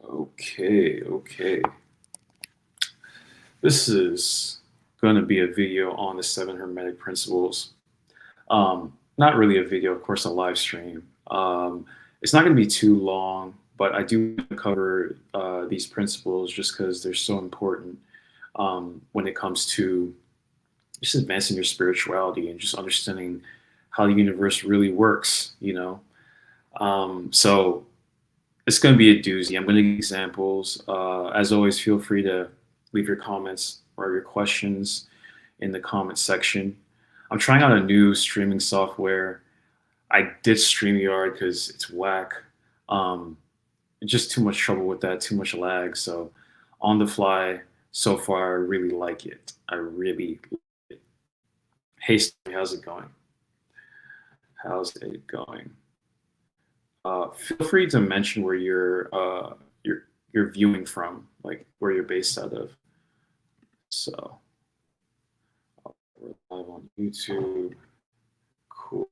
Okay. This is going to be a video on the 7 Hermetic principles. Not really a video, of course, a live stream. It's not going to be too long, but I do want to cover these principles just because they're so important when it comes to just advancing your spirituality and just understanding how the universe really works, you know? So it's going to be a doozy. I'm going to give examples. As always, feel free to leave your comments or your questions in the comment section. I'm trying out a new streaming software. I did StreamYard because it's whack. Um, just too much trouble with that, too much lag. So on the fly, so far, I really like it. I really like it. Hey, Stormy, how's it going? How's it going? Feel free to mention where you're viewing from, like where you're based out of. So we're live on YouTube. Cool.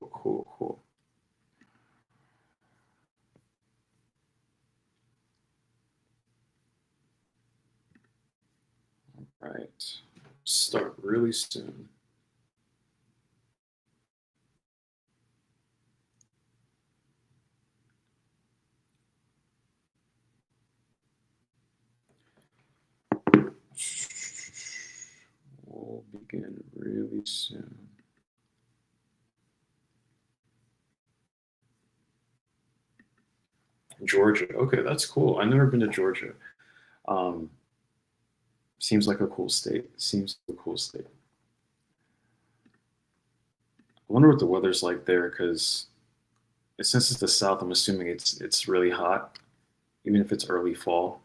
All right, start really soon. We'll begin really soon. Georgia. Okay, that's cool. I've never been to Georgia. Um, seems like a cool state. Seems like a cool state. I wonder what the weather's like there, because since it's the South, I'm assuming it's really hot, even if it's early fall.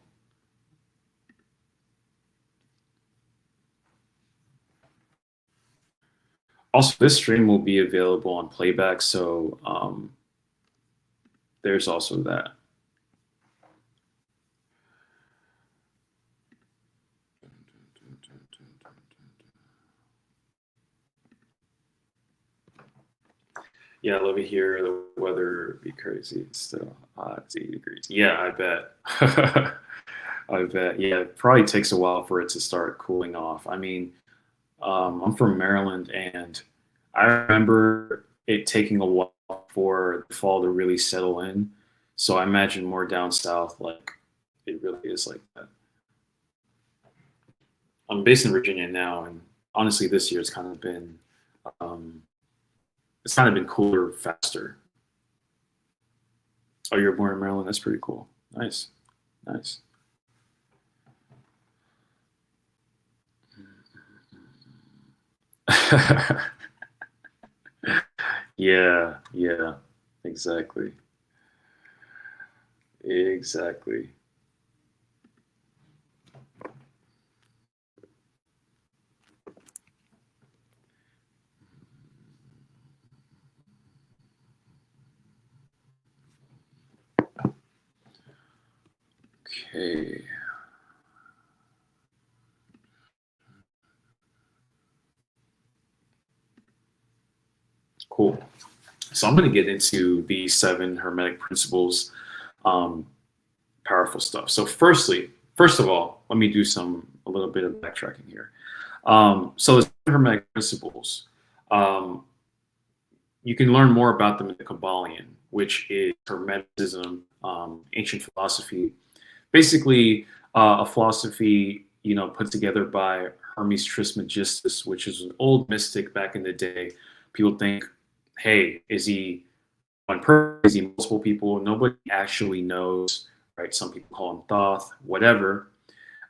Also, this stream will be available on playback, so there's also that. Yeah, I love it here. The weather be crazy. It's still hot. It's 80 degrees. Yeah, I bet. I bet. Yeah, it probably takes a while for it to start cooling off. I mean, I'm from Maryland, and I remember it taking a while for the fall to really settle in. So I imagine more down south, like it really is like that. I'm based in Virginia now, and honestly, this year um, it's kind of been cooler faster. Oh, you're born in Maryland. That's pretty cool. Nice. Yeah, exactly. Exactly. Okay. Cool. So I'm going to get into the 7 Hermetic principles, um, powerful stuff. So first of all, let me do a little bit of backtracking here. So the 7 Hermetic principles, um, you can learn more about them in the Kabbalion, which is Hermeticism, ancient philosophy, basically a philosophy put together by Hermes Trismegistus, which is an old mystic back in the day. People think, hey, is he one person? Is he multiple people? Nobody actually knows, right? Some people call him Thoth, whatever.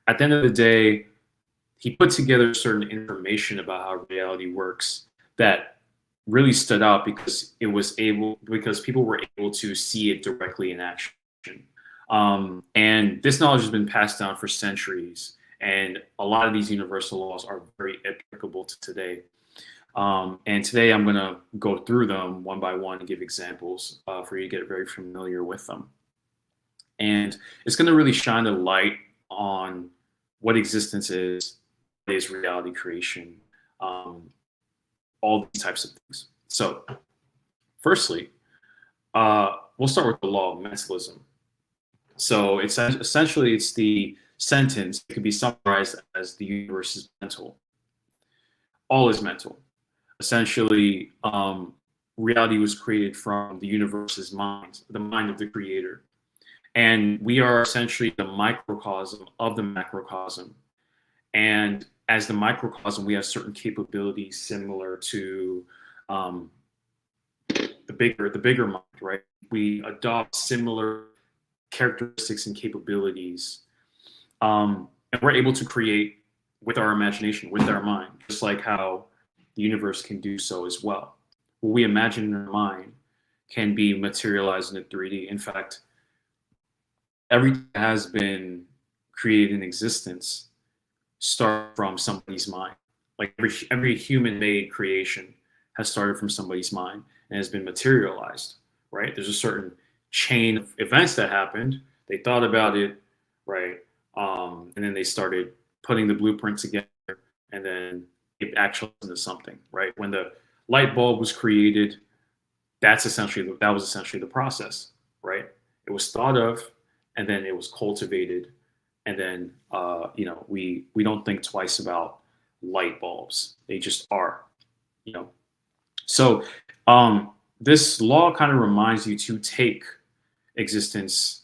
At the end of the day, he put together certain information about how reality works that really stood out because people were able to see it directly in action. And this knowledge has been passed down for centuries, and a lot of these universal laws are very applicable to today. And today I'm going to go through them one by one and give examples for you to get very familiar with them. And it's going to really shine a light on what existence is reality creation, um, all these types of things. So, firstly, we'll start with the law of mentalism. So it's essentially it's the sentence. It could be summarized as the universe is mental. All is mental. Essentially, reality was created from the universe's mind, the mind of the creator. And we are essentially the microcosm of the macrocosm. And as the microcosm, we have certain capabilities similar to um, the bigger mind, right? We adopt similar characteristics and capabilities, and we're able to create with our imagination, with our mind, just like how the universe can do so as well. What we imagine in our mind can be materialized in the 3D. In fact, everything that has been created in existence start from somebody's mind. Like every human-made creation has started from somebody's mind and has been materialized, right? There's a certain chain of events that happened. They thought about it, right? And then they started putting the blueprint together, and then it actually into something, right? When the light bulb was created, that was essentially the process, right? It was thought of, and then it was cultivated, and then we don't think twice about light bulbs. They just are, you know. So this law kind of reminds you to take existence,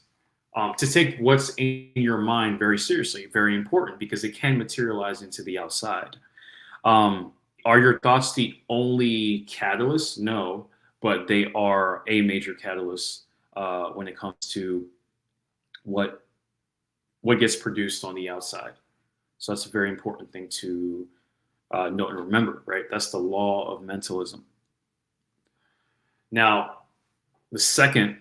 to take what's in your mind very seriously, very important, because it can materialize into the outside. Are your thoughts the only catalyst? No, but they are a major catalyst when it comes to what gets produced on the outside. So that's a very important thing to note and remember, right? That's the law of mentalism. Now, the second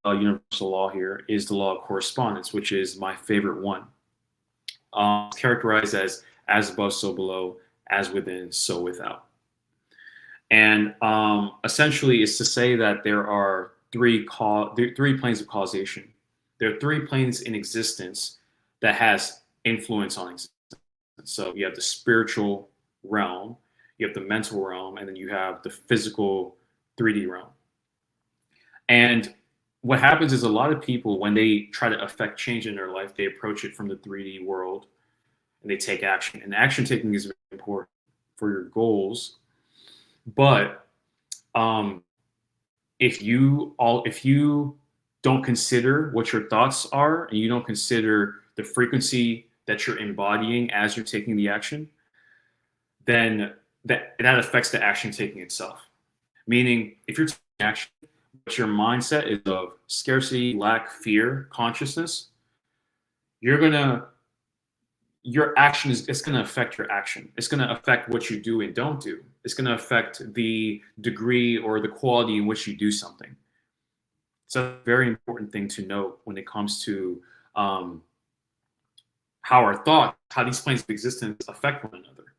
universal law here is the law of correspondence, which is my favorite one. It's characterized as above, so below, as within, so without. And essentially, it's to say that there are three planes of causation. There are three planes in existence that has influence on existence. So you have the spiritual realm, you have the mental realm, and then you have the physical 3D realm. And what happens is a lot of people, when they try to affect change in their life, they approach it from the 3D world and they take action. And action taking is very important for your goals. But if you don't consider what your thoughts are, and you don't consider the frequency that you're embodying as you're taking the action, then that affects the action taking itself. Meaning, if you're taking action, but your mindset is of scarcity, lack, fear, consciousness, your action it's going to affect your action. It's going to affect what you do and don't do. It's going to affect the degree or the quality in which you do something. So a very important thing to note when it comes to how how these planes of existence affect one another.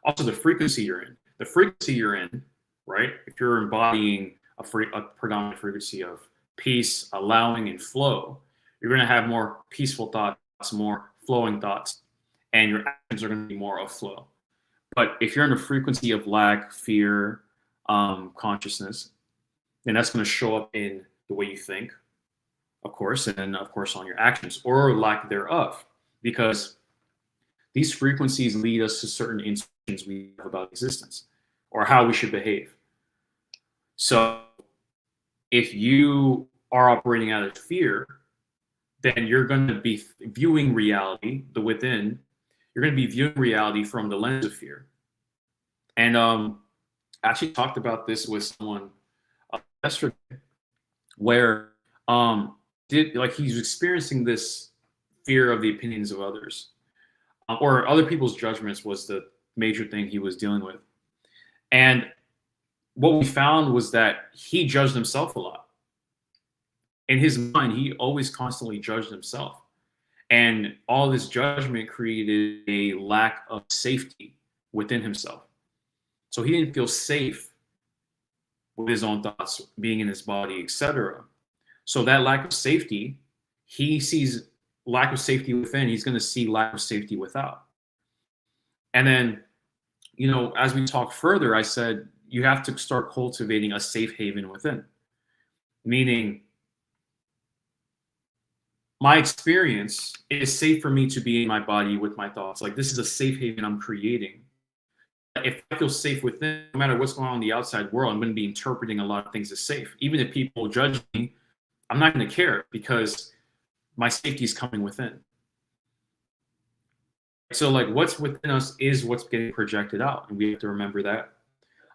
Also, the frequency you're in. The frequency you're in, right? If you're embodying a predominant frequency of peace, allowing, and flow, you're going to have more peaceful thoughts, more flowing thoughts, and your actions are going to be more of flow. But if you're in a frequency of lack, fear, consciousness, then that's going to show up in the way you think, of course, and then, of course, on your actions or lack thereof, because these frequencies lead us to certain intuitions we have about existence or how we should behave. So if you are operating out of fear, then you're going to be viewing reality, the within, you're going to be viewing reality from the lens of fear. And I actually talked about this with someone yesterday, where he's experiencing this fear of the opinions of others, or other people's judgments was the major thing he was dealing with. And what we found was that he judged himself a lot. In his mind, he always constantly judged himself. And all this judgment created a lack of safety within himself. So he didn't feel safe with his own thoughts, being in his body, etc. So that lack of safety, he sees lack of safety within, he's going to see lack of safety without. And then, as we talk further, I said, you have to start cultivating a safe haven within. Meaning, my experience is safe for me to be in my body with my thoughts. Like this is a safe haven I'm creating. If I feel safe within, no matter what's going on in the outside world, I'm going to be interpreting a lot of things as safe. Even if people judge me, I'm not going to care because my safety is coming within. So like what's within us is what's getting projected out, and we have to remember that.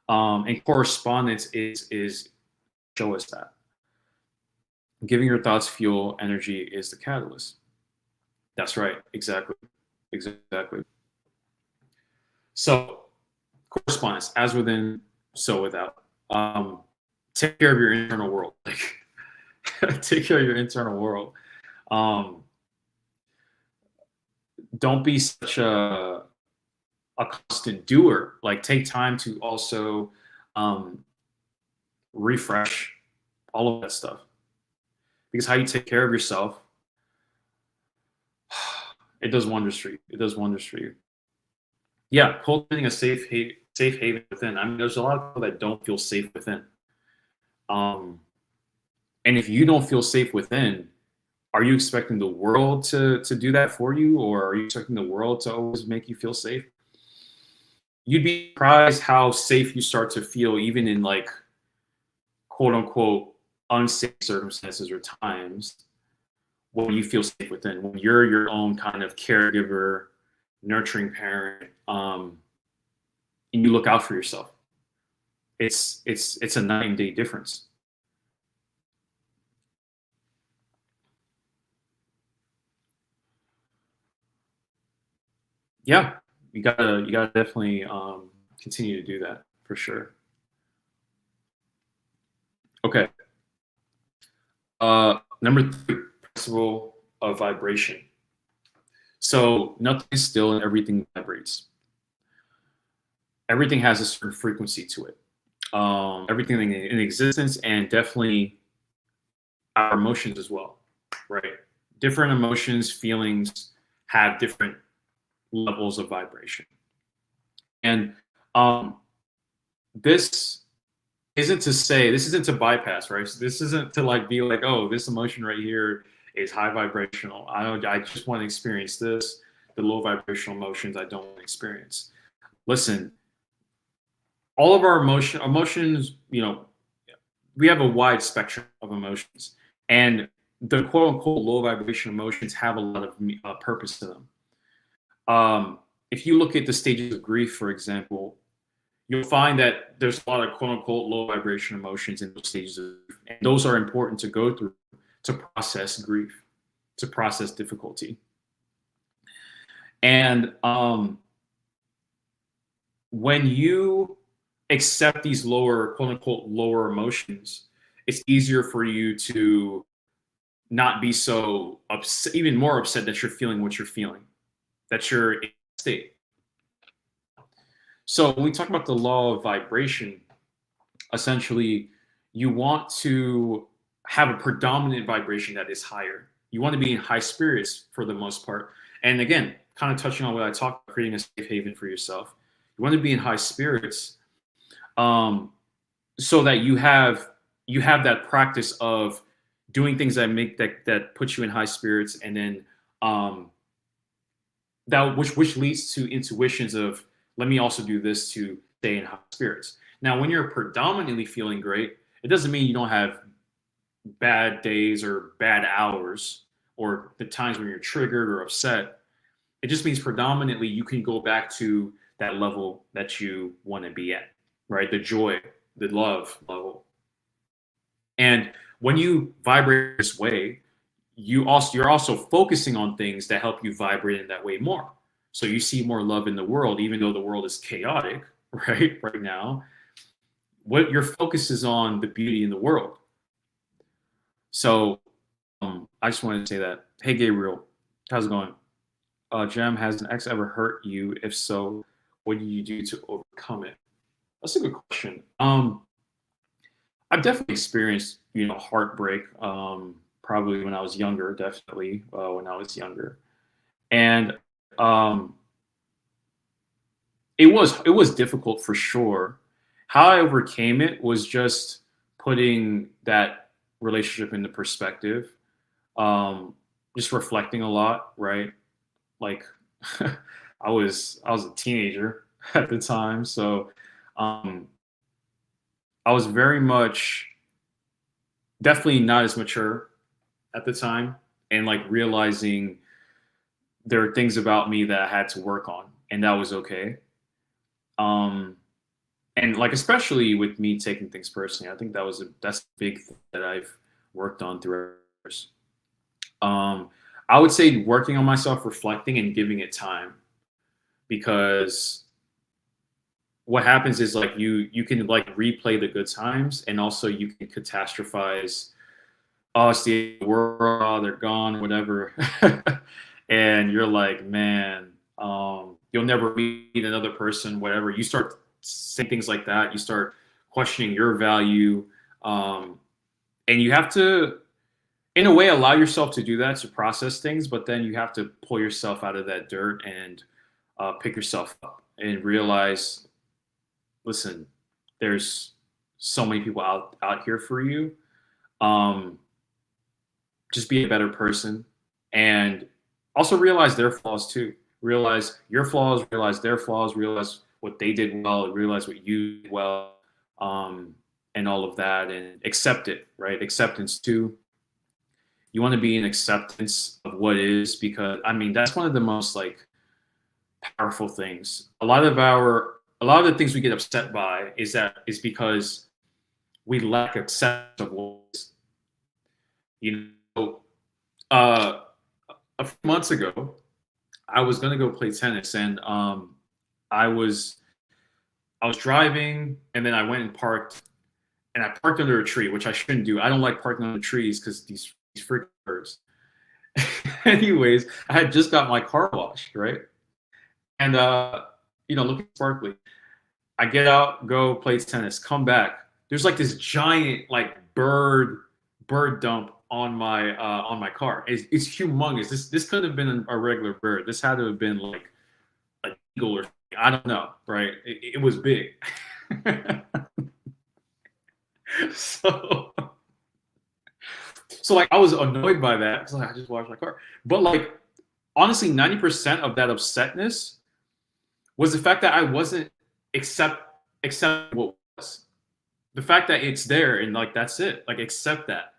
And correspondence is show us that giving your thoughts fuel energy is the catalyst. That's right, exactly, exactly. So correspondence, as within, so without. Take care of your internal world. Like, take care of your internal world. Um, don't be such a constant doer. Like, take time to also um, refresh all of that stuff. Because how you take care of yourself, it does wonders for you. It does wonders for you. Yeah, cultivating a safe haven within. I mean, there's a lot of people that don't feel safe within. Um, and if you don't feel safe within, are you expecting the world to do that for you, or are you expecting the world to always make you feel safe? You'd be surprised how safe you start to feel, even in like quote unquote unsafe circumstances or times, when you feel safe within, when you're your own kind of caregiver, nurturing parent, and you look out for yourself. It's a night and day difference. Yeah, you gotta definitely continue to do that for sure. Okay. Number three, principle of vibration. So nothing is still and everything vibrates. Everything has a certain frequency to it. Everything in existence, and definitely our emotions as well, right? Different emotions, feelings have different levels of vibration. And um, this this isn't to bypass, right? So this isn't to like be like, oh, this emotion right here is high vibrational. I just want to experience this. The low vibrational emotions I don't want to experience. Listen, all of our emotions, we have a wide spectrum of emotions, and the quote unquote low vibration emotions have a lot of purpose to them. If you look at the stages of grief, for example, you'll find that there's a lot of quote unquote low vibration emotions in those stages of grief. And those are important to go through to process grief, to process difficulty. And when you accept these lower, quote unquote, lower emotions, it's easier for you to not be so upset, even more upset that you're feeling what you're feeling, that you're in a state. So when we talk about the law of vibration, essentially, you want to have a predominant vibration that is higher. You want to be in high spirits for the most part. And again, kind of touching on what I talked about, creating a safe haven for yourself. You want to be in high spirits, so that you have that practice of doing things that put you in high spirits, and then that which leads to intuitions of, let me also do this to stay in high spirits. Now, when you're predominantly feeling great, it doesn't mean you don't have bad days or bad hours or the times when you're triggered or upset. It just means predominantly you can go back to that level that you want to be at, right? The joy, the love level. And when you vibrate this way, you're also focusing on things that help you vibrate in that way more. So you see more love in the world, even though the world is chaotic, right now. What your focus is on the beauty in the world. So I just wanted to say that. Hey, Gabriel, how's it going? Jem, has an ex ever hurt you? If so, what did you do to overcome it? That's a good question. I've definitely experienced, heartbreak. Probably when I was younger, definitely when I was younger, and um, it was difficult for sure. How I overcame it was just putting that relationship into perspective. Um, just reflecting a lot, right? Like I was a teenager at the time, so um, I was very much definitely not as mature at the time, and like realizing there are things about me that I had to work on, and that was okay. Um, and like especially with me taking things personally, I think that's a big thing that I've worked on through years. Um, I would say working on myself, reflecting, and giving it time, because what happens is like you can like replay the good times, and also you can catastrophize, oh, it's the world, oh, they're gone, whatever. And you're like, man, you'll never meet another person, whatever. You start saying things like that. You start questioning your value. Um, and you have to, in a way, allow yourself to do that, to process things, but then you have to pull yourself out of that dirt and pick yourself up and realize, listen, there's so many people out here for you. Um, just be a better person, and also realize their flaws too. Realize your flaws, realize their flaws, realize what they did well, realize what you did well, and all of that, and accept it, right? Acceptance too. You want to be in acceptance of what is, because I mean that's one of the most like powerful things. A lot of the things we get upset by is because we lack acceptance of what is. You know, uh, a few months ago, I was gonna go play tennis, and I was I was driving, and then I went and parked, and I parked under a tree, which I shouldn't do. I don't like parking under trees because these freaking birds. Anyways, I had just got my car washed, right? And looking sparkly. I get out, go play tennis, come back. There's like this giant like bird dump on my car. It's humongous. This couldn't have been a regular bird. This had to have been like an eagle or something. I don't know, right? It was big. so so like I was annoyed by that because like, I just washed my car. But like honestly, 90% of that upsetness was the fact that I wasn't accept accept what was. The fact that it's there and like that's it. Like accept that.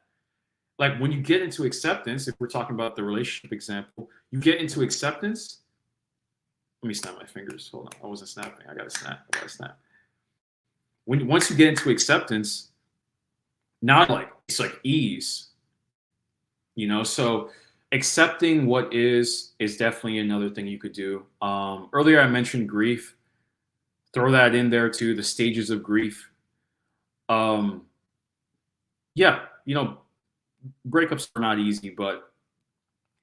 Like when you get into acceptance, if we're talking about the relationship example, you get into acceptance. Let me snap my fingers. Hold on. I wasn't snapping. I gotta snap. I gotta snap. Once you get into acceptance, not like it's like ease, so accepting what is definitely another thing you could do. Earlier I mentioned grief. Throw that in there too, the stages of grief. Um, yeah, breakups are not easy, but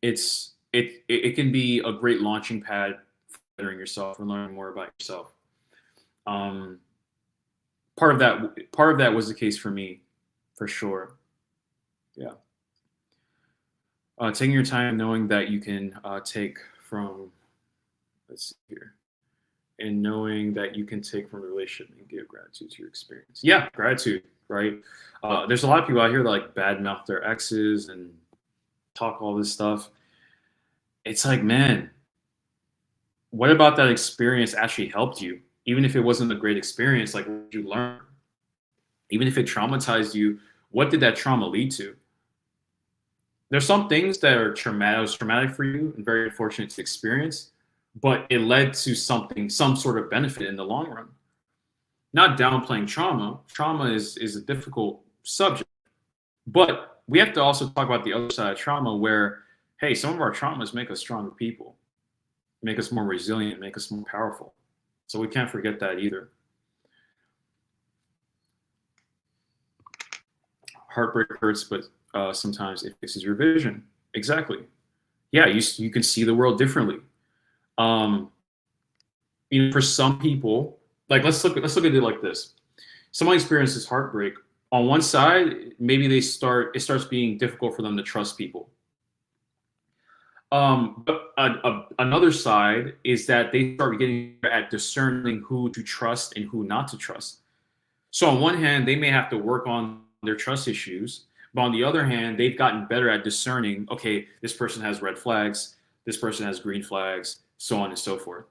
it can be a great launching pad for bettering yourself and learning more about yourself. Um, part of that was the case for me, for sure. Yeah, taking your time, knowing that you can take from, let's see here, and knowing that you can take from the relationship and give gratitude to your experience. Yeah, gratitude, right? There's a lot of people out here that like badmouth their exes and talk all this stuff. It's like, man, what about that experience actually helped you? Even if it wasn't a great experience, like what did you learn? Even if it traumatized you, what did that trauma lead to? There's some things that are traumatic, was traumatic for you and very unfortunate to experience, but it led to some sort of benefit in the long run. Not downplaying trauma. Trauma is a difficult subject, but we have to also talk about the other side of trauma where, hey, some of our traumas make us stronger people, make us more resilient, make us more powerful. So we can't forget that either. Heartbreak hurts, but sometimes it fixes your vision. Exactly. Yeah, you can see the world differently. Um, for some people, like let's look at it like this. Someone experiences heartbreak. On one side, maybe it starts being difficult for them to trust people. But another side is that they start getting better at discerning who to trust and who not to trust. So on one hand, they may have to work on their trust issues, But on the other hand, they've gotten better at discerning, okay, this person has red flags, this person has green flags, so on and so forth.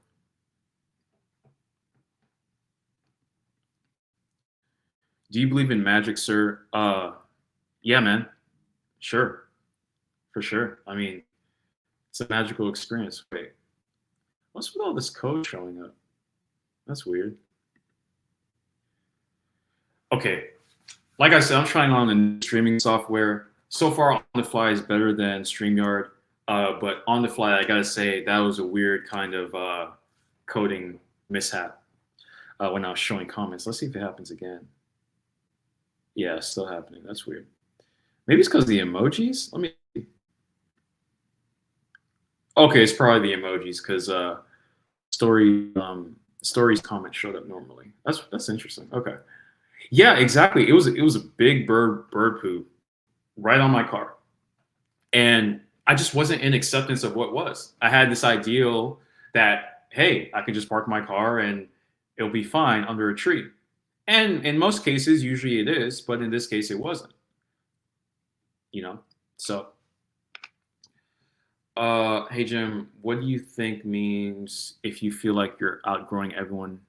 Do you believe in magic, sir? Yeah, man. Sure. For sure. I mean, it's a magical experience. Wait, what's with all this code showing up? That's weird. Okay. Like I said, I'm trying on the streaming software. So far, On the Fly is better than StreamYard. But On the Fly, I gotta say, that was a weird kind of coding mishap when I was showing comments. Let's see if it happens again. Yeah, it's still happening. That's weird. Maybe it's because of the emojis. Let me. Okay, it's probably the emojis because stories comment showed up normally. That's interesting. Okay. Yeah, exactly. It was a big bird poop right on my car, and I just wasn't in acceptance of what was. I had this ideal that hey, I could just park my car and it'll be fine under a tree. And in most cases, usually it is, but in this case, it wasn't. You know. So, hey Jim, what do you think means if you feel like you're outgrowing everyone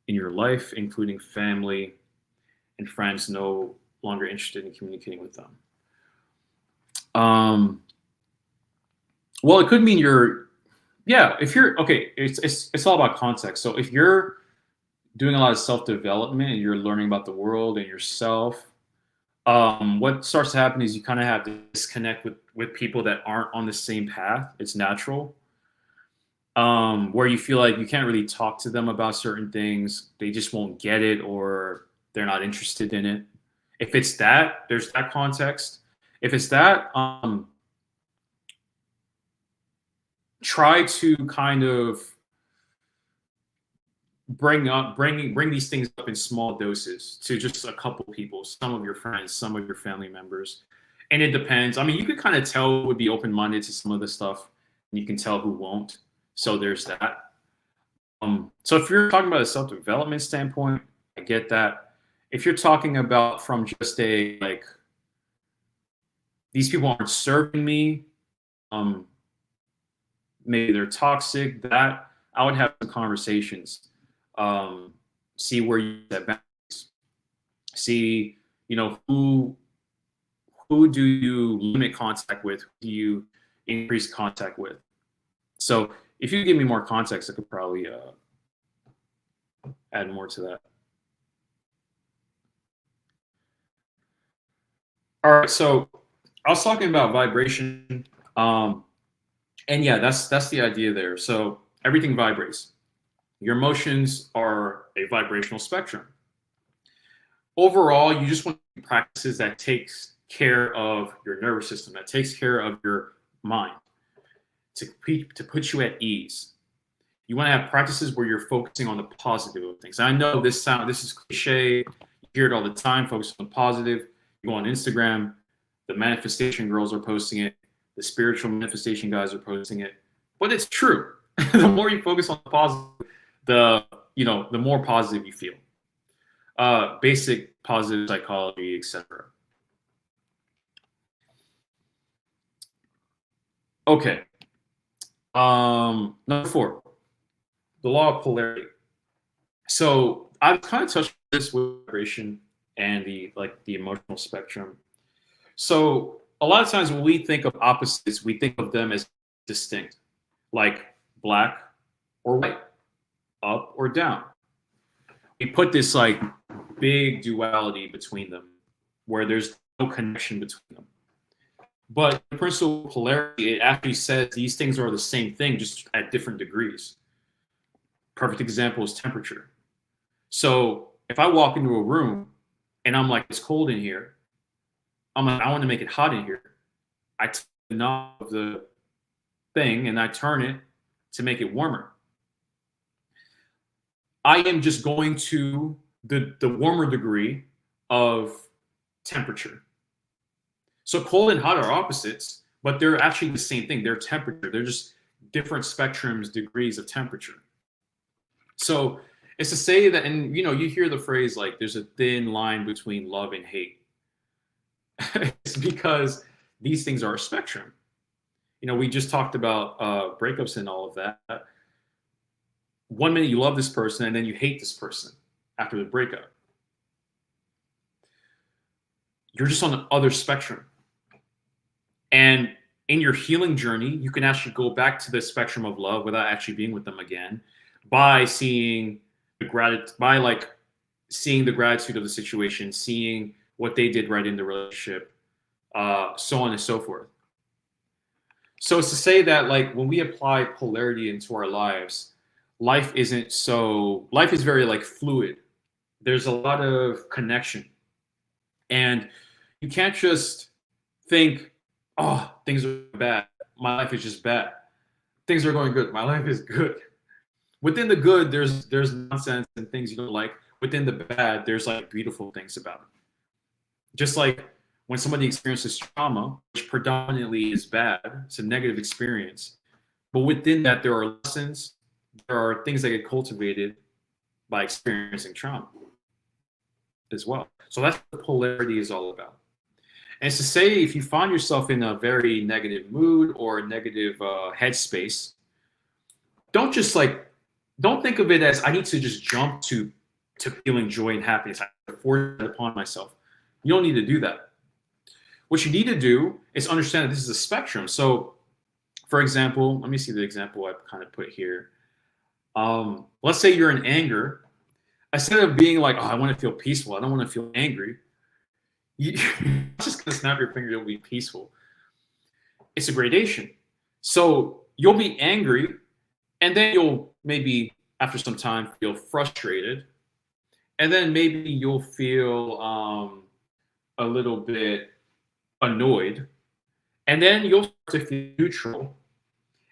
in your life, including family and friends, no longer interested in communicating with them? Um, well, it could mean you're, yeah. If you're okay, it's all about context. So if you're doing a lot of self development and you're learning about the world and yourself, what starts to happen is you kind of have to disconnect with people that aren't on the same path. It's natural. Where you feel like you can't really talk to them about certain things, they just won't get it or they're not interested in it. If it's that, there's that context. If it's that, try to kind of bring these things up in small doses to just a couple people, some of your friends, some of your family members. And it depends. I mean, you could kind of tell who would be open-minded to some of this stuff, and you can tell who won't. So there's that. So if you're talking about a self-development standpoint, I get that. If you're talking about from just a like these people aren't serving me, maybe they're toxic, that I would have some conversations. See where you set boundaries. See, who do you limit contact with? Who do you increase contact with? So if you give me more context, I could probably add more to that. All right, so I was talking about vibration, and yeah, that's the idea there. So everything vibrates. Your emotions are a vibrational spectrum. Overall, you just want practices that takes care of your nervous system, that takes care of your mind, to put you at ease. You want to have practices where you're focusing on the positive of things. I know this is cliche. You hear it all the time. Focus on the positive. You go on Instagram, the manifestation girls are posting it. The spiritual manifestation guys are posting it. But it's true. The more you focus on the positive, the more positive you feel. Basic positive psychology, etc. Okay. Number 4, the law of polarity. So I've kind of touched on this with vibration and the emotional spectrum. So a lot of times when we think of opposites, we think of them as distinct, like black or white, up or down. We put this like big duality between them where there's no connection between them. But the principle of polarity, it actually says these things are the same thing, just at different degrees. Perfect example is temperature. So if I walk into a room and I'm like, it's cold in here, I'm like, I want to make it hot in here. I take the knob of the thing and I turn it to make it warmer. I am just going to the warmer degree of temperature. So cold and hot are opposites, but they're actually the same thing. They're temperature. They're just different spectrums, degrees of temperature. So it's to say that, and you hear the phrase like there's a thin line between love and hate. It's because these things are a spectrum. You know, we just talked about breakups and all of that. 1 minute you love this person and then you hate this person after the breakup. You're just on the other spectrum. And in your healing journey, you can actually go back to the spectrum of love without actually being with them again by seeing by like seeing the gratitude of the situation, seeing what they did right in the relationship, so on and so forth. So it's to say that like when we apply polarity into our lives, life is very like fluid. There's a lot of connection. And you can't just think, oh, things are bad. My life is just bad. Things are going good. My life is good. Within the good, there's nonsense and things you don't like. Within the bad, there's like beautiful things about it. Just like when somebody experiences trauma, which predominantly is bad, it's a negative experience. But within that, there are lessons, there are things that get cultivated by experiencing trauma as well. So that's what polarity is all about. And it's to say if you find yourself in a very negative mood or a negative headspace, don't think of it as I need to just jump to feeling joy and happiness. I force it upon myself. You don't need to do that. What you need to do is understand that this is a spectrum. So, for example, let me see the example I've kind of put here. Let's say you're in anger. Instead of being like, oh, I want to feel peaceful, I don't want to feel angry, you're just going to snap your finger, you'll be peaceful. It's a gradation. So you'll be angry, and then you'll maybe, after some time, feel frustrated. And then maybe you'll feel a little bit annoyed. And then you'll start to feel neutral.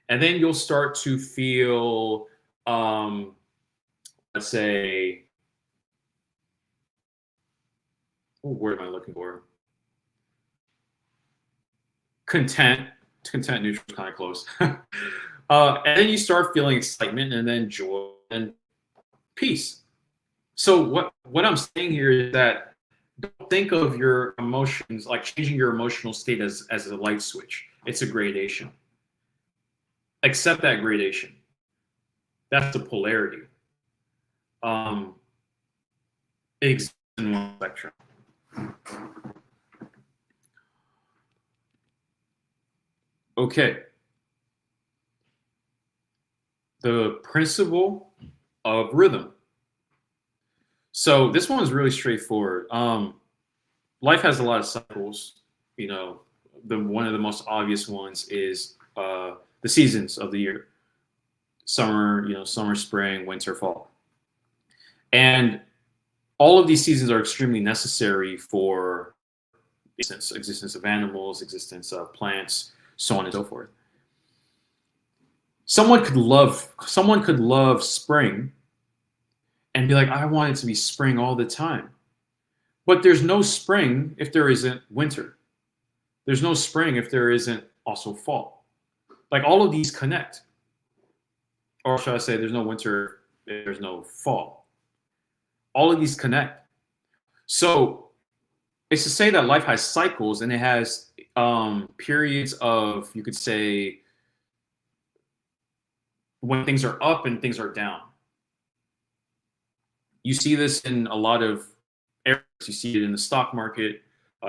And then you'll start to feel, let's say, what word am I looking for? Content. Content, neutral is kind of close. And then you start feeling excitement and then joy and peace. So what I'm saying here is that don't think of your emotions, like changing your emotional state as a light switch. It's a gradation. Accept that gradation. That's the polarity. It exists in one spectrum. Okay. The principle of rhythm. So this one is really straightforward. Life has a lot of cycles. You know, one of the most obvious ones is the seasons of the year. Summer, spring, winter, fall. And all of these seasons are extremely necessary for existence of animals, existence of plants, so on and so forth. Someone could love spring and be like, I want it to be spring all the time. But there's no spring if there isn't winter. There's no spring if there isn't also fall. Like all of these connect. Or should I say there's no winter if there's no fall. All of these connect. So it's to say that life has cycles and it has periods of, you could say, when things are up and things are down. You see this in a lot of areas. You see it in the stock market.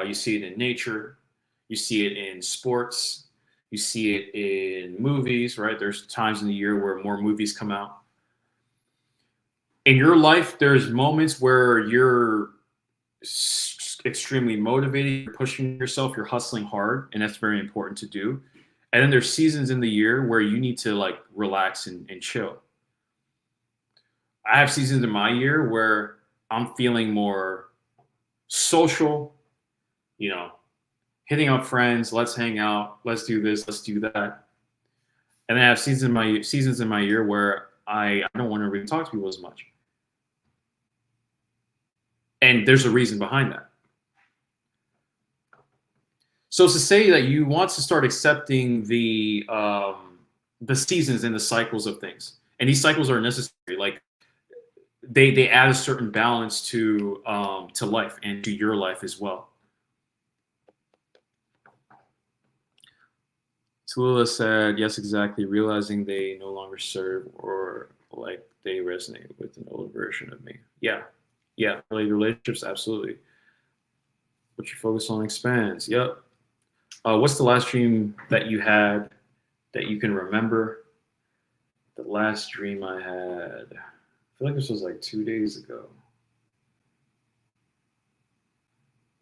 You see it in nature. You see it in sports. You see it in movies, right? There's times in the year where more movies come out. In your life, there's moments where you're extremely motivated, you're pushing yourself, you're hustling hard, and that's very important to do. And then there's seasons in the year where you need to like relax and chill. I have seasons in my year where I'm feeling more social, hitting up friends, let's hang out, let's do this, let's do that. And then I have seasons in my year where I don't want to really talk to people as much. And there's a reason behind that. So it's to say that you want to start accepting the seasons and the cycles of things, and these cycles are necessary. Like they add a certain balance to life and to your life as well. Tallulah said, yes, exactly. Realizing they no longer serve or like they resonate with an old version of me. Yeah. Yeah. Like relationships, absolutely. What you focus on expands. Yep. What's the last dream that you had that you can remember? The last dream I had, I feel like this was like 2 days ago.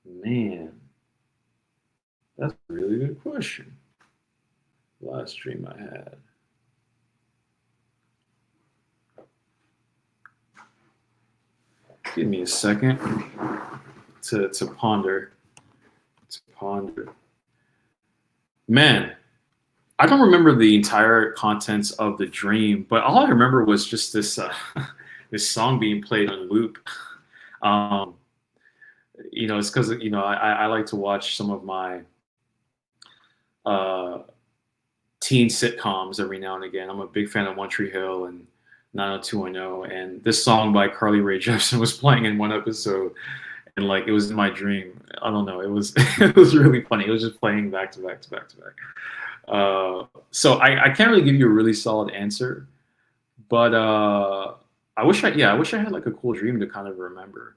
Man, that's a really good question. Last dream I had. Give me a second to ponder. To ponder. Man, I don't remember the entire contents of the dream, but all I remember was just this this song being played on loop. Um, it's because I like to watch some of my uh, teen sitcoms every now and again. I'm a big fan of One Tree Hill and 90210, and this song by Carly Rae Jepsen was playing in one episode, and like it was in my dream. I don't know. It was it was really funny. It was just playing back to back to back to back. So I can't really give you a really solid answer, but I wish I had like a cool dream to kind of remember.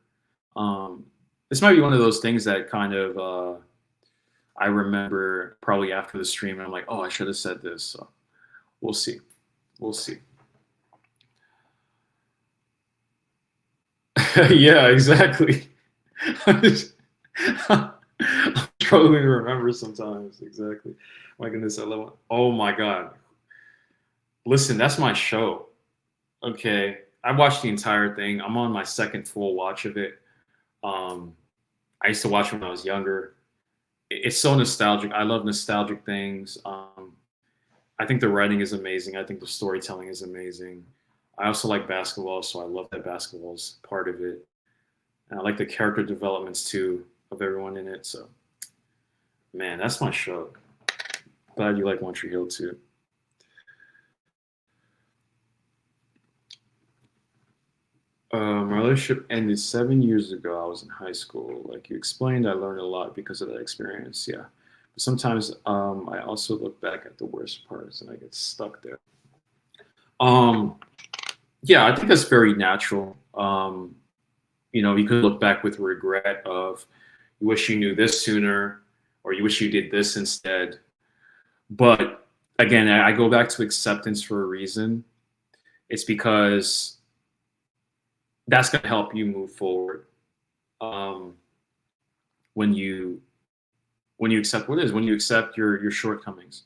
Um, this might be one of those things that kind of I remember probably after the stream, and I'm like, oh, I should have said this. So we'll see. We'll see. Yeah, exactly. I'm struggling to remember sometimes. Exactly. My goodness, I love it. Oh my God. Listen, that's my show. Okay. I watched the entire thing. I'm on my second full watch of it. Um, I used to watch when I was younger. It's so nostalgic. I love nostalgic things. I think the writing is amazing. I think the storytelling is amazing. I also like basketball, so I love that basketball's part of it. And I like the character developments too of everyone in it. So, man, that's my show. Glad you like One Tree Hill too. My relationship ended 7 years ago. I was in high school. Like you explained, I learned a lot because of that experience. Yeah. But sometimes I also look back at the worst parts and I get stuck there. Um, yeah, I think that's very natural. You could look back with regret of you wish you knew this sooner or you wish you did this instead. But again, I go back to acceptance for a reason. It's because that's going to help you move forward um, when you accept what it is, when you accept your shortcomings.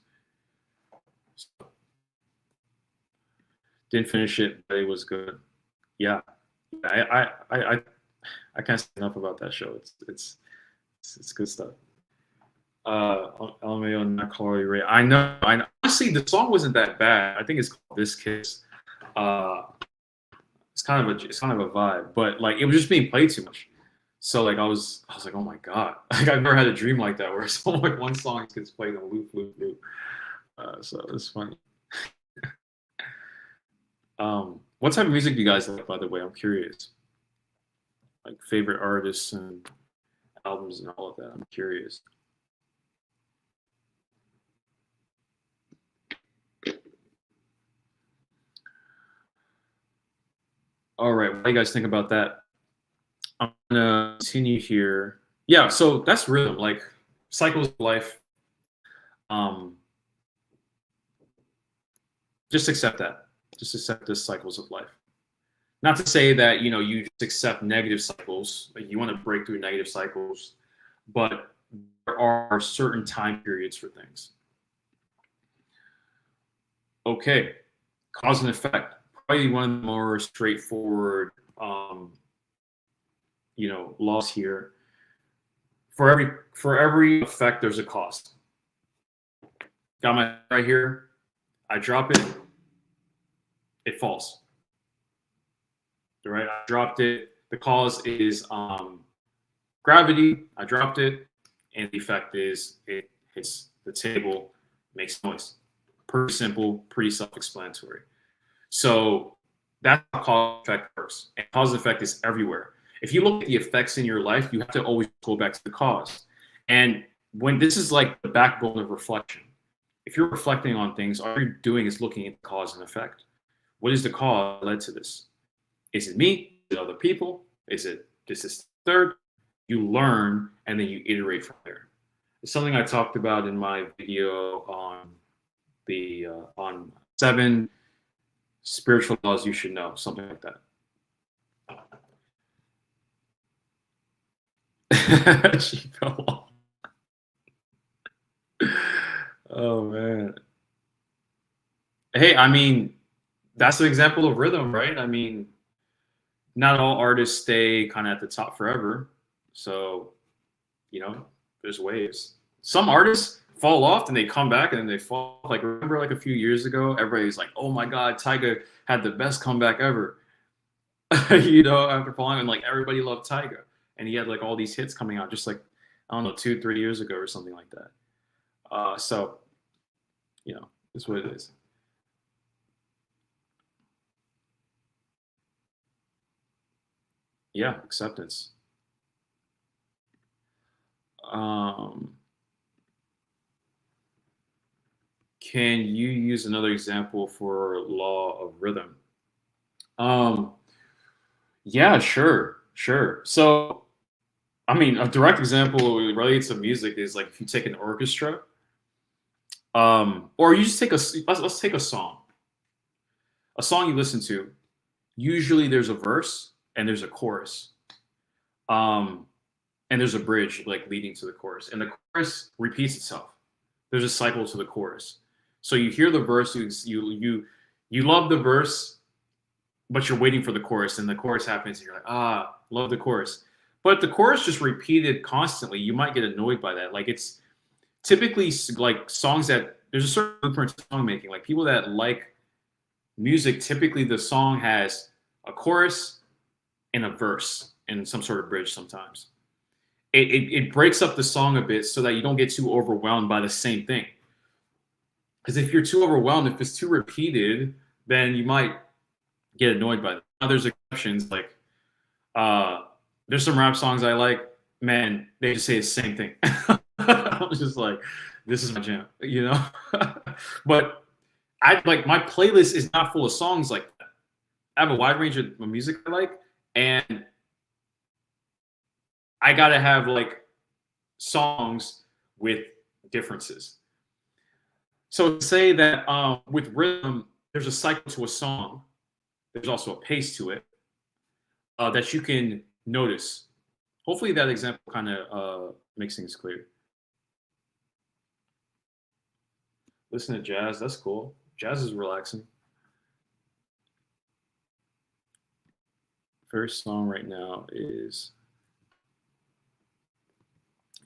Didn't finish it, but it was good. Yeah, I can't say enough about that show. It's good stuff. LMAO, not Carly Rae. I know. Honestly, the song wasn't that bad. I think it's called This Kiss. Uh, it's kind of a vibe, but like it was just being played too much. So like I was like, oh my god, like I've never had a dream like that where it's like one song gets played on loop, loop, loop. So it's funny. What type of music do you guys like, by the way? I'm curious. Like favorite artists and albums and all of that. I'm curious. All right, what do you guys think about that? I'm gonna continue here. Yeah, so that's rhythm, like cycles of life. Um, just accept that. Just accept the cycles of life. Not to say that you just accept negative cycles. Like you want to break through negative cycles, but there are certain time periods for things. Okay, cause and effect. Probably one of the more straightforward, laws here. For every effect, there's a cost. Got my right here. I drop it, it falls. Right, I dropped it. The cause is gravity. I dropped it, and the effect is it hits the table, makes noise. Pretty simple, pretty self-explanatory. So that's how cause and effect works. And cause and effect is everywhere. If you look at the effects in your life, you have to always go back to the cause. And when this is like the backbone of reflection. if you're reflecting on things, all you're doing is looking at cause and effect. What is the cause that led to this? Is it me? Is it other people? Is it this is third? You learn and then you iterate from there. It's something I talked about in my video on 7 spiritual laws you should know, something like that. She fell off. Oh man. Hey, I mean, that's an example of rhythm, right? I mean, not all artists stay kind of at the top forever. So, there's waves. Some artists fall off and they come back and then they fall. Like, remember, like a few years ago, everybody's like, "Oh my God, Tyga had the best comeback ever." After falling, and like everybody loved Tyga, and he had like all these hits coming out, just like I don't know, 2-3 years ago or something like that. So, it's what it is. Yeah, acceptance. Can you use another example for law of rhythm? Yeah, sure. So, I mean, a direct example related to music is like if you take an orchestra, or you just take let's take a song you listen to. Usually, there's a verse and there's a chorus, um, and there's a bridge like leading to the chorus, and the chorus repeats itself. There's a cycle to the chorus. So you hear the verse, you love the verse, but you're waiting for the chorus, and the chorus happens, and you're like, love the chorus. But the chorus just repeated constantly. You might get annoyed by that. Like it's typically like songs that there's a certain blueprint to song making. Like people that like music, typically the song has a chorus and a verse and some sort of bridge sometimes. It breaks up the song a bit so that you don't get too overwhelmed by the same thing. Because if you're too overwhelmed, if it's too repeated, then you might get annoyed by that. Now there's exceptions, like there's some rap songs I like, man, they just say the same thing. I'm just like, this is my jam, But I like my playlist is not full of songs like that. I have a wide range of music I like, and I gotta have like songs with differences. So say that with rhythm, there's a cycle to a song. There's also a pace to it that you can notice. Hopefully that example kind of makes things clear. Listen to jazz, that's cool. Jazz is relaxing. First song right now is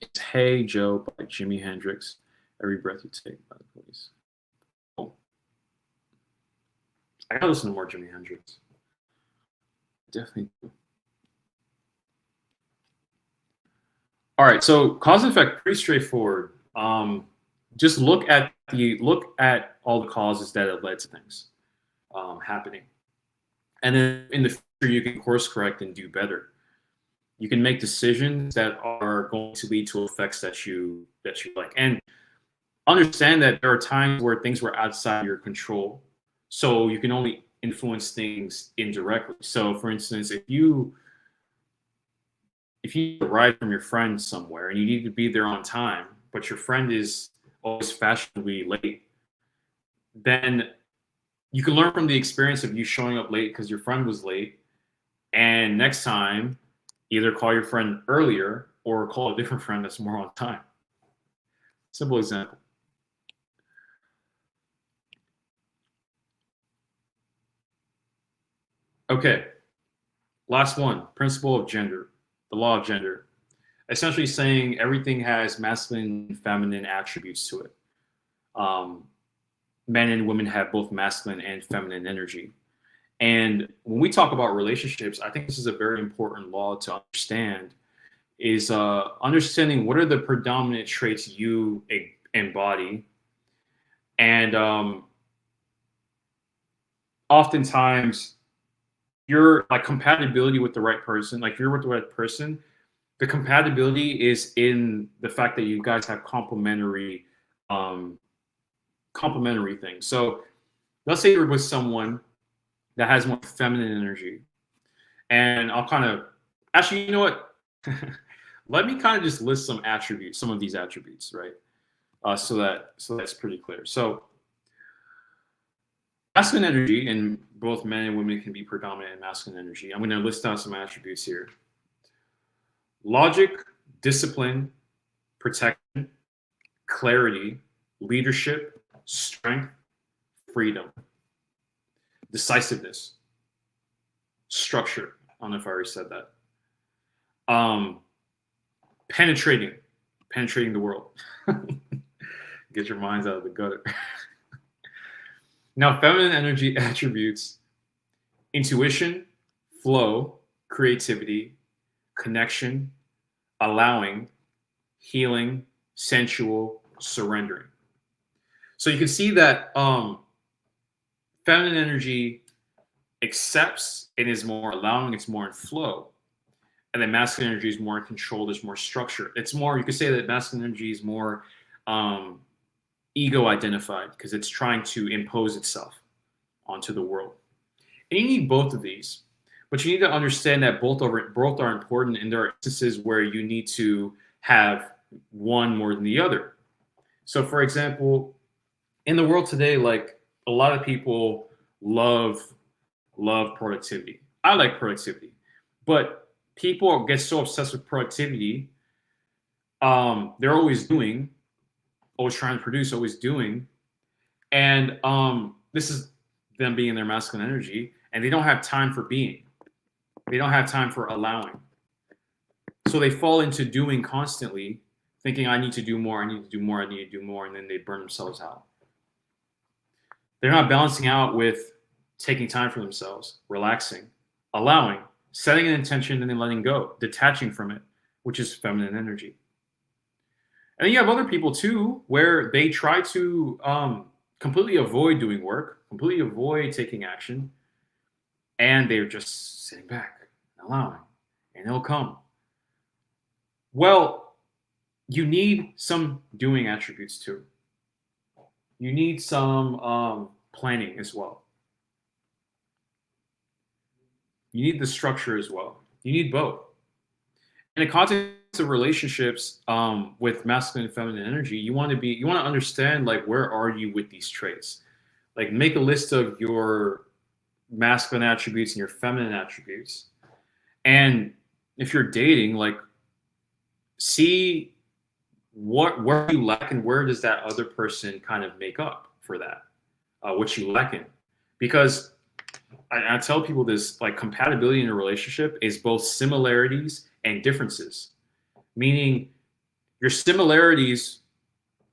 it's Hey Joe by Jimi Hendrix. Every Breath You Take by the Police. Oh. I gotta listen to more Jimi Hendrix. Definitely. All right, so cause and effect, pretty straightforward. Just look at all the causes that have led to things happening, and then in the future you can course correct and do better. You can make decisions that are going to lead to effects that you like, and understand that there are times where things were outside your control, so you can only influence things indirectly. So, for instance, if you ride from your friend somewhere and you need to be there on time, but your friend is always fashionably late, then you can learn from the experience of you showing up late because your friend was late. And next time, either call your friend earlier or call a different friend that's more on time. Simple example. Okay, last one, principle of gender, the law of gender. Essentially saying everything has masculine and feminine attributes to it. Men and women have both masculine and feminine energy. And when we talk about relationships, I think this is a very important law to understand, is understanding what are the predominant traits you embody. And oftentimes, your like compatibility with the right person, like if you're with the right person, the compatibility is in the fact that you guys have complementary complementary things. So let's say you're with someone that has more feminine energy, and I'll kind of actually, you know what? Let me kind of just list some attributes, some of these attributes, right? So that's pretty clear. So masculine energy, and both men and women can be predominant in masculine energy. I'm going to list out some attributes here: logic, discipline, protection, clarity, leadership, strength, freedom, decisiveness, structure. I don't know if I already said that. Um, penetrating, penetrating the world. Get your minds out of the gutter. Now, feminine energy attributes: intuition, flow, creativity, connection, allowing, healing, sensual, surrendering. So you can see that feminine energy accepts and is more allowing, it's more in flow. And then masculine energy is more controlled, is more structured. It's more, you could say that masculine energy is more ego identified because it's trying to impose itself onto the world. And you need both of these, but you need to understand that both are important, and there are instances where you need to have one more than the other. So, for example, in the world today, like a lot of people love productivity. I like productivity, but people get so obsessed with productivity. They're always doing, always trying to produce, always doing, and this is them being in their masculine energy, and they don't have time for being. They don't have time for allowing. So they fall into doing constantly, thinking, I need to do more, I need to do more, I need to do more, and then they burn themselves out. They're not balancing out with taking time for themselves, relaxing, allowing, setting an intention, and then letting go, detaching from it, which is feminine energy. And then you have other people too, where they try to completely avoid doing work, completely avoid taking action, and they're just sitting back, allowing, and it'll come. Well, you need some doing attributes too. You need some planning as well. You need the structure as well. You need both. In the context of relationships with masculine and feminine energy, you want to understand, like, where are you with these traits? Like, make a list of your masculine attributes and your feminine attributes. And if you're dating, like, see where you lack and where does that other person kind of make up for that, what you lack in. Because I tell people this, like, compatibility in a relationship is both similarities and differences. Meaning your similarities,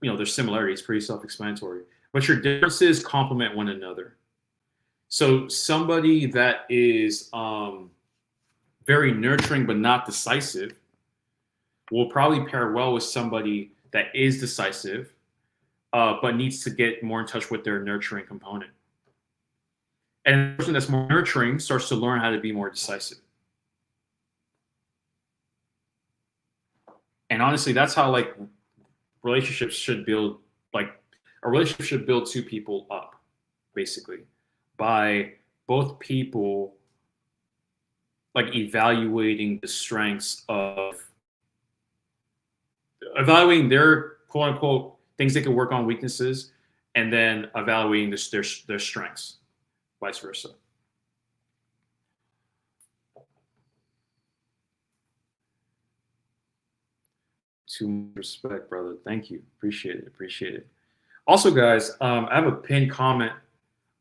there's similarities, pretty self-explanatory, but your differences complement one another. So somebody that is very nurturing but not decisive will probably pair well with somebody that is decisive, but needs to get more in touch with their nurturing component. And the person that's more nurturing starts to learn how to be more decisive. And honestly, that's how, like, relationships should build. Like, a relationship should build two people up, basically, by both people, like, evaluating the strengths of, evaluating their quote unquote things they can work on, weaknesses, and then evaluating their strengths, vice versa. Too much respect, brother. Thank you. Appreciate it. Appreciate it. Also, guys, I have a pinned comment.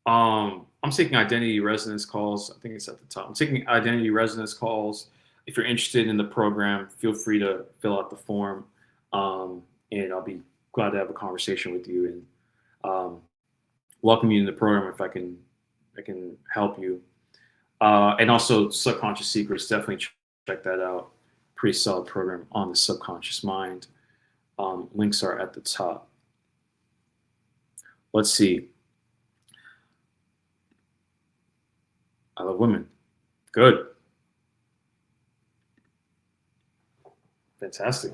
I'm taking identity resonance calls. I think it's at the top. I'm taking identity resonance calls. If you're interested in the program, feel free to fill out the form, and I'll be glad to have a conversation with you and welcome you in the program if I can help you. And also, Subconscious Secrets, definitely check that out. Pretty solid program on the subconscious mind. Links are at the top. Let's see. I love women. Good. Fantastic.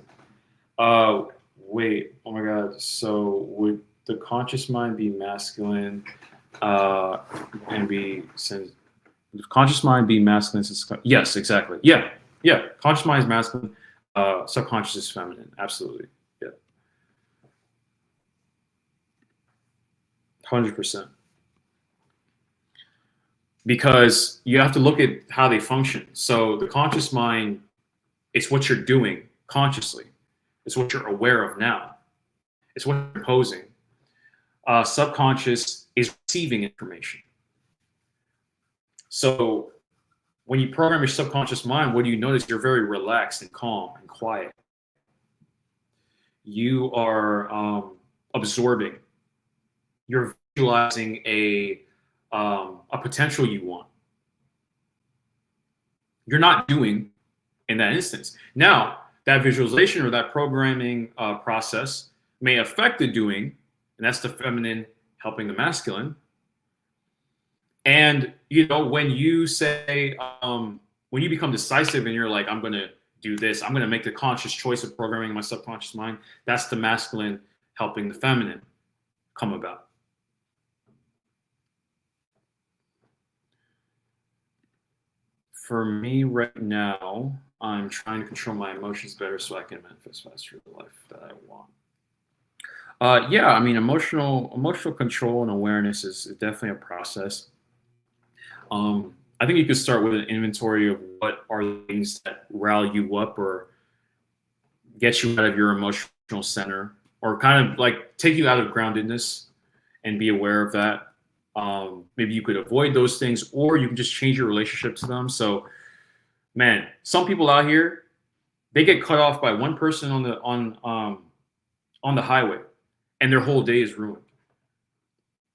Wait. Oh my God. So would the conscious mind be masculine and be conscious mind be masculine? Yes, exactly. Yeah, yeah. Conscious mind is masculine. Subconscious is feminine. Absolutely. Yeah. 100%. Because you have to look at how they function. So the conscious mind, it's what you're doing consciously. It's what you're aware of now. It's what you're posing. Subconscious is receiving information. So when you program your subconscious mind, what do you notice? You're very relaxed and calm and quiet. You are absorbing. You're visualizing a potential you want. You're not doing in that instance. Now, that visualization or that programming process may affect the doing, and that's the feminine helping the masculine. And when you say, when you become decisive and you're like, I'm going to do this, I'm going to make the conscious choice of programming my subconscious mind. That's the masculine helping the feminine come about. For me right now, I'm trying to control my emotions better so I can manifest faster the life that I want. Yeah, I mean, emotional control and awareness is definitely a process. I think you could start with an inventory of what are the things that rile you up or get you out of your emotional center, or kind of like take you out of groundedness and be aware of that. Maybe you could avoid those things, or you can just change your relationship to them. So, man, some people out here, they get cut off by one person on the highway, and their whole day is ruined.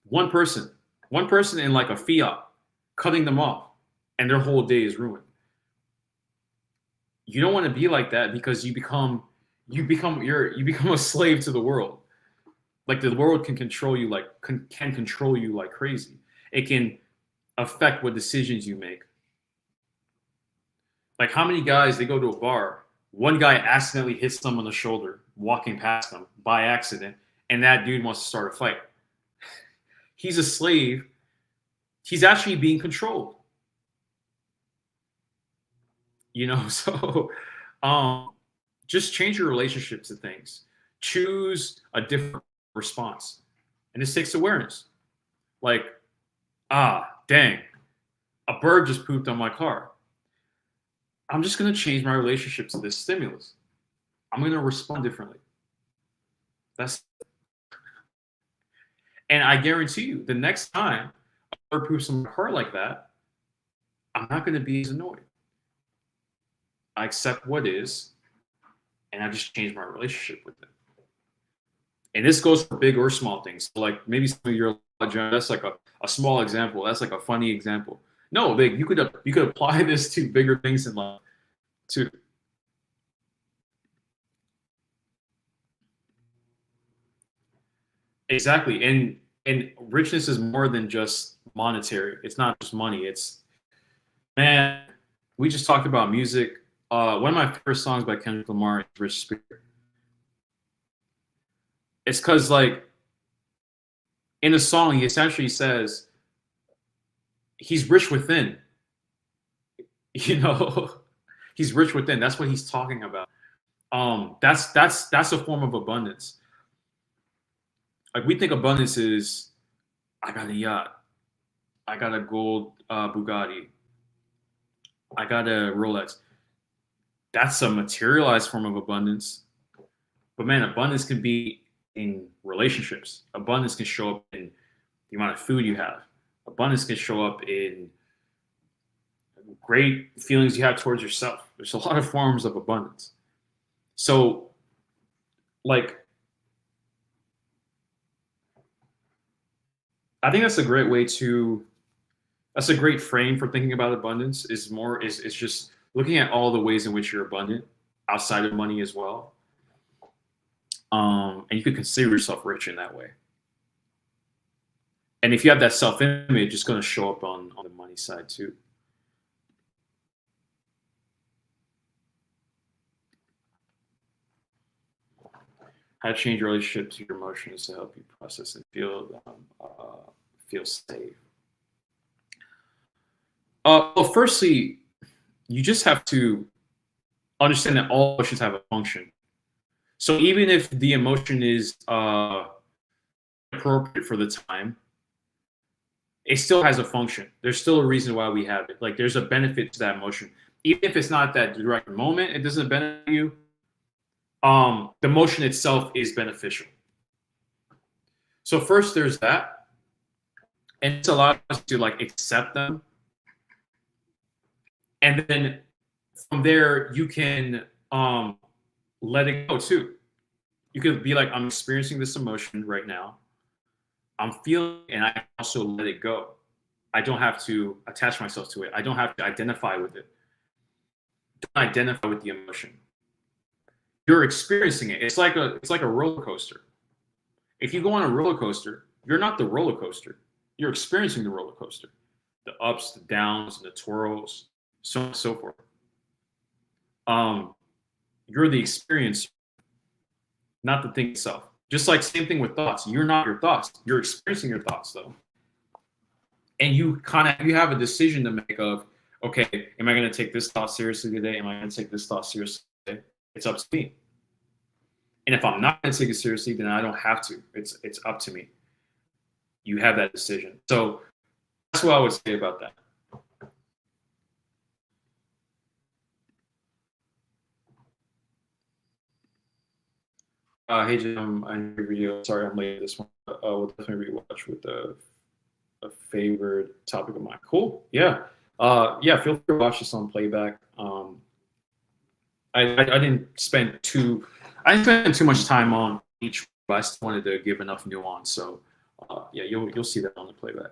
One person in like a Fiat, cutting them off, and their whole day is ruined. You don't want to be like that, because you become a slave to the world. Like the world can control you can control you like crazy. It can affect what decisions you make. Like how many guys, they go to a bar, one guy accidentally hits them on the shoulder walking past them by accident, and that dude wants to start a fight. He's a slave. He's actually being controlled. So just change your relationship to things. Choose a different response. And this takes awareness. Like, dang, a bird just pooped on my car. I'm just going to change my relationship to this stimulus. I'm going to respond differently. And I guarantee you, the next time a bird poops on my car like that, I'm not going to be as annoyed. I accept what is, and I just change my relationship with it. And this goes for big or small things. So like maybe some of your, that's like a small example. That's like a funny example. No, you could apply this to bigger things in life too. Exactly. And richness is more than just monetary. It's not just money. It's, man, we just talked about music. One of my favorite songs by Kendrick Lamar is Rich Spirit. It's because like in the song, he essentially says he's rich within. He's rich within. That's what he's talking about. That's a form of abundance. Like we think abundance is, I got a yacht, I got a gold Bugatti, I got a Rolex. That's a materialized form of abundance. But man, abundance can be in relationships. Abundance can show up in the amount of food you have. Abundance can show up in great feelings you have towards yourself. There's a lot of forms of abundance. So, like, I think that's a great way to, that's a great frame for thinking about abundance, is just looking at all the ways in which you're abundant outside of money as well. And you could consider yourself rich in that way. And if you have that self-image, it's going to show up on the money side too. How to change your relationship to your emotions to help you process and feel safe. Well, firstly, you just have to understand that all emotions have a function. So even if the emotion is appropriate for the time, it still has a function. There's still a reason why we have it. Like there's a benefit to that emotion. Even if it's not that direct moment, it doesn't benefit you. The motion itself is beneficial. So first there's that. And it's allowed us to like accept them. And then from there you can let it go too. You could be like, I'm experiencing this emotion right now. I'm feeling, and I also let it go. I don't have to attach myself to it. I don't have to identify with it. Don't identify with the emotion. You're experiencing it. It's like a roller coaster. If you go on a roller coaster, you're not the roller coaster. You're experiencing the roller coaster, the ups, the downs, the twirls, so on and so forth. You're the experience, not the thing itself. Just like same thing with thoughts. You're not your thoughts. You're experiencing your thoughts though. And you have a decision to make of, okay, am I going to take this thought seriously today? Am I going to take this thought seriously today? It's up to me. And if I'm not going to take it seriously, then I don't have to. It's up to me. You have that decision. So that's what I would say about that. Hey Jim, I need your video. Sorry, I'm late this one. We'll definitely rewatch with a favorite topic of mine. Cool. Yeah. Yeah. Feel free to watch this on playback. I didn't spend too much time on each, but I still wanted to give enough nuance. So yeah, you'll see that on the playback.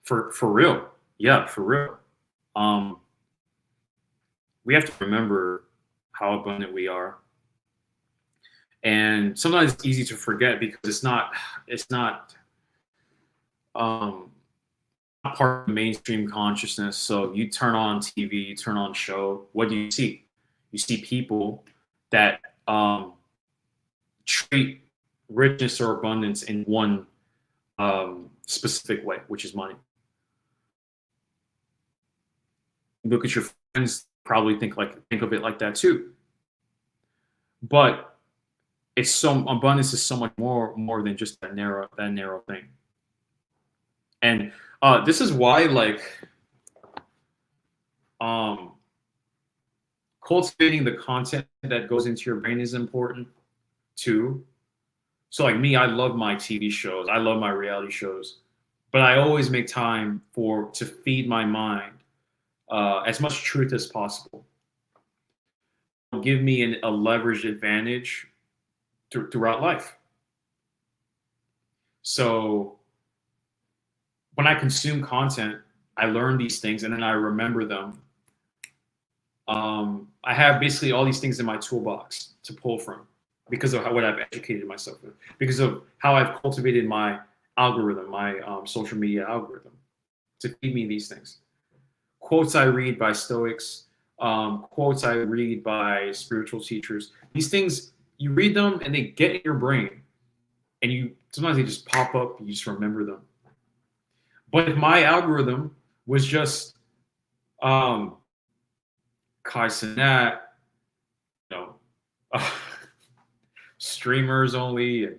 For real. Yeah, for real. We have to remember how abundant we are. And sometimes it's easy to forget because it's not part of the mainstream consciousness. So you turn on TV, you turn on show, what do you see? You see people that treat richness or abundance in one specific way, which is money. Look at your friends, probably think of it like that too. But abundance is so much more than just that narrow thing. And this is why cultivating the content that goes into your brain is important too. So like me, I love my TV shows, I love my reality shows, but I always make time to feed my mind as much truth as possible. It'll give me a leveraged advantage throughout life. So when I consume content, I learn these things and then I remember them. I have basically all these things in my toolbox to pull from because of what I've educated myself with, because of how I've cultivated my algorithm, my social media algorithm to feed me these things. Quotes I read by Stoics, quotes I read by spiritual teachers. These things, you read them and they get in your brain and sometimes they just pop up, you just remember them. But if my algorithm was just Kai Cenat, streamers only, and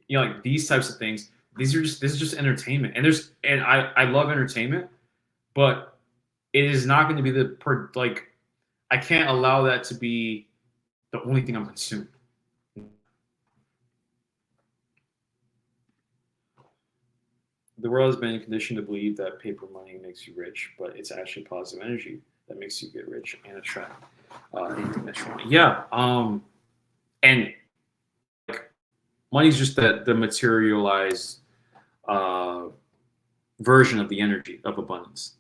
like these types of things. This is just entertainment, and I love entertainment, but it is not going to be I can't allow that to be the only thing I'm consuming. The world has been conditioned to believe that paper money makes you rich, but it's actually positive energy that makes you get rich and attract interdimensional money. Yeah, and like, money is just the materialized version of the energy of abundance.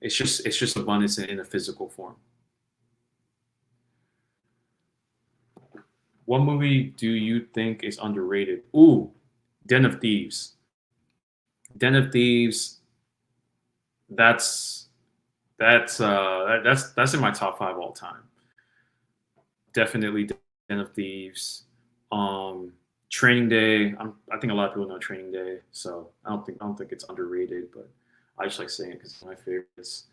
It's just abundance in a physical form. What movie do you think is underrated? Ooh, Den of Thieves. Den of Thieves. That's that's in my top 5 all time. Definitely Den of Thieves. Training Day. I think a lot of people know Training Day, so I don't think it's underrated, but I just like saying it because it's my favorites.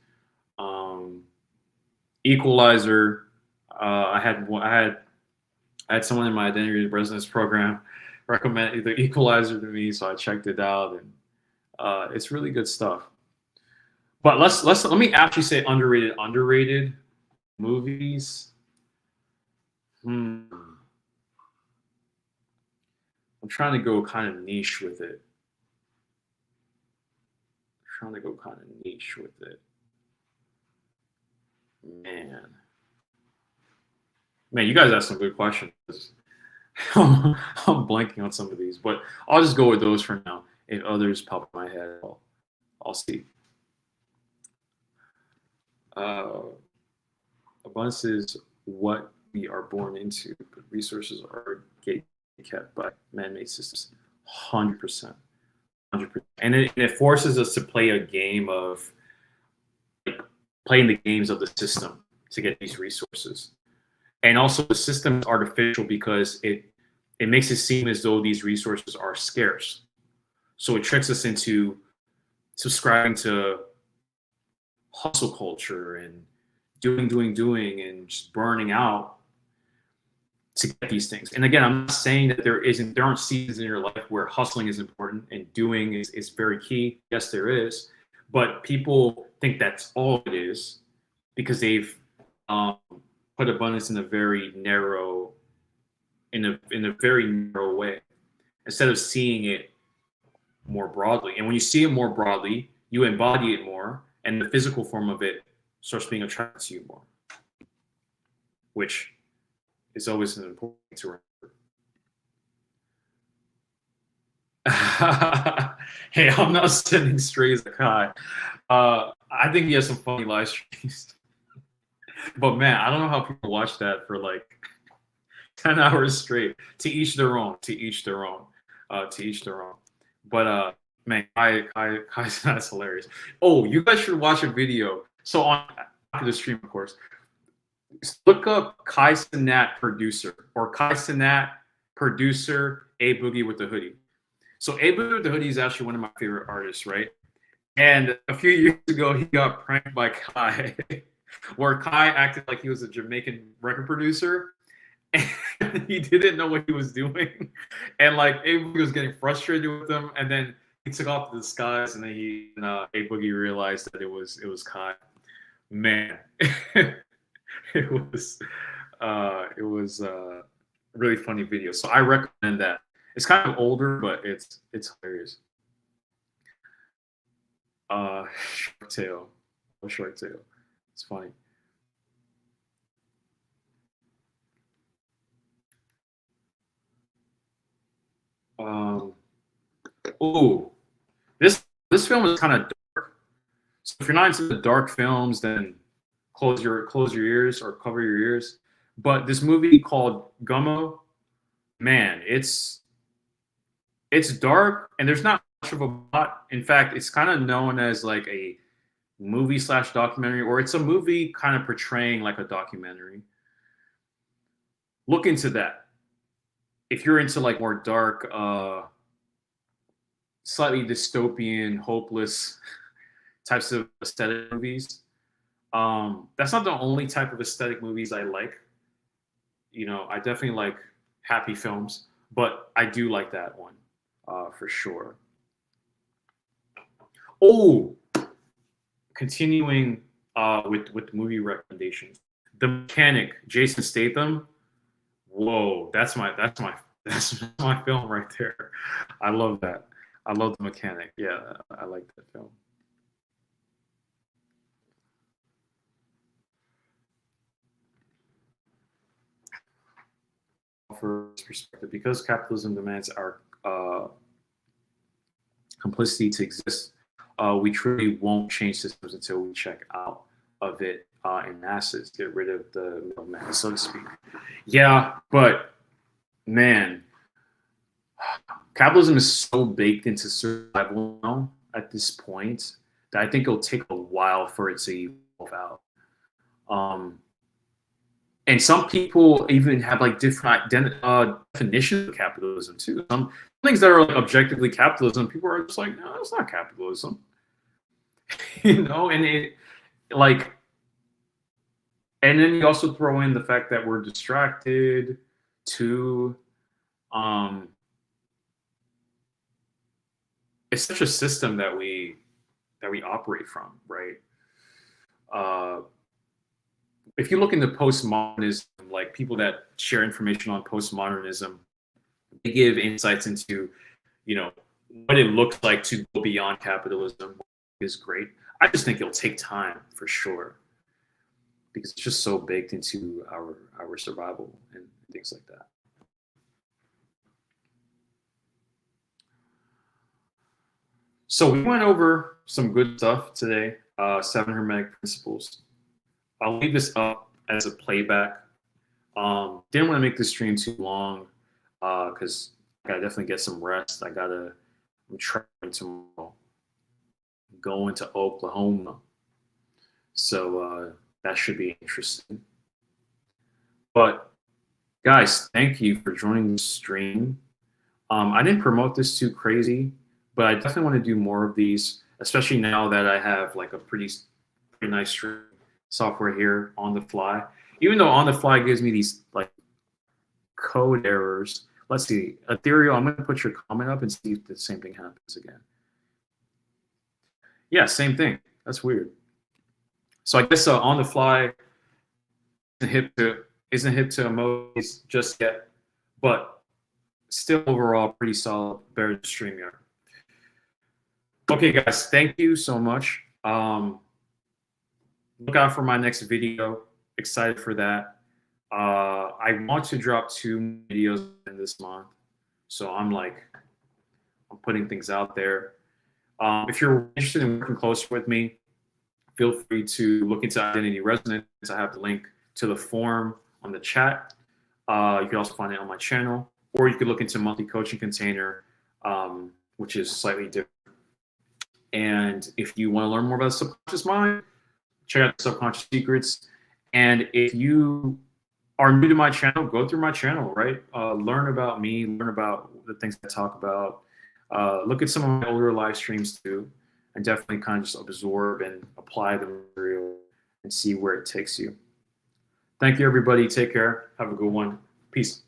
Um, Equalizer. I had someone in my identity resonance program recommend the Equalizer to me, so I checked it out, and it's really good stuff. But let me actually say underrated movies. Hmm. I'm trying to go kind of niche with it. Man, man, you guys asked some good questions. I'm blanking on some of these, but I'll just go with those for now. If others pop in my head, I'll see. Uh, Abundance is what we are born into, but resources are kept by man-made systems. 100%. 100%. And it forces us to play a game of like playing the games of the system to get these resources. And also the system is artificial because it makes it seem as though these resources are scarce. So it tricks us into subscribing to hustle culture and doing and just burning out to get these things. And again, I'm not saying that there aren't seasons in your life where hustling is important and doing is very key. Yes, there is. But people think that's all it is because they've put abundance in a very narrow way instead of seeing it more broadly. And when you see it more broadly, you embody it more, and the physical form of it starts being attracted to you more, which is always an important thing to remember. Hey, I'm not sending strays to Kai. I think he has some funny live streams. But man, I don't know how people watch that for like 10 hours straight. To each their own. But man, that's hilarious. Oh, you guys should watch a video. So after the stream, of course, look up Kai Cenat producer or Kai Cenat producer A Boogie with the Hoodie. So A Boogie with the Hoodie is actually one of my favorite artists, right? And a few years ago, he got pranked by Kai, where Kai acted like he was a Jamaican record producer, and he didn't know what he was doing, and like A Boogie was getting frustrated with him, and then he took off the disguise, and then A Boogie realized that it was Kai. Man, it was a really funny video. So I recommend that. It's kind of older, but it's hilarious. Shark Tale. It's funny. Oh, this film is kind of dark. So if you're not into the dark films, then close your ears or cover your ears. But this movie called Gummo, man, it's dark and there's not much of a plot. In fact, it's kind of known as like a movie / documentary, or it's a movie kind of portraying like a documentary. Look into that. If you're into like more dark, slightly dystopian, hopeless types of aesthetic movies. That's not the only type of aesthetic movies I like. You know, I definitely like happy films, but I do like that one for sure. Oh, continuing with movie recommendations. The Mechanic, Jason Statham. Whoa, that's my film right there. I love that. I love The Mechanic. Yeah, I like that film. For perspective, because capitalism demands our complicity to exist, we truly won't change systems until we check out of it in masses, get rid of the middleman, so to speak. Yeah, but man, capitalism is so baked into survival now at this point that I think it'll take a while for it to evolve out. Um, and some people even have like different definitions of capitalism too. Some things that are like objectively capitalism, people are just like, no, it's not capitalism. And it like, and then you also throw in the fact that we're distracted too. Um, it's such a system that we operate from, right? Uh, if you look into postmodernism, like people that share information on postmodernism, they give insights into, what it looks like to go beyond capitalism is great. I just think it'll take time for sure because it's just so baked into our survival and things like that. So we went over some good stuff today. 7 Hermetic principles. I'll leave this up as a playback. Didn't want to make this stream too long because I gotta definitely get some rest. I'm traveling tomorrow, going to Oklahoma, so that should be interesting. But guys, thank you for joining the stream. I didn't promote this too crazy, but I definitely want to do more of these, especially now that I have like a pretty nice stream software here on the fly. Even though on the fly gives me these like code errors. Let's see, Ethereal, I'm going to put your comment up and see if the same thing happens again. Yeah, same thing. That's weird. So I guess on the fly isn't hip to emojis just yet, but still overall pretty solid, better than StreamYard. Okay, guys, thank you so much. Look out for my next video. Excited for that. I want to drop 2 videos in this month, so I'm putting things out there. If you're interested in working closer with me, feel free to look into Identity Resonance. I have the link to the form on the chat. You can also find it on my channel, or you could look into Monthly Coaching Container, which is slightly different. And if you want to learn more about the subconscious mind, check out the Subconscious Secrets. And if you are new to my channel, go through my channel, right? Learn about me, learn about the things I talk about. Look at some of my older live streams too, and definitely kind of just absorb and apply the material and see where it takes you. Thank you, everybody. Take care. Have a good one. Peace.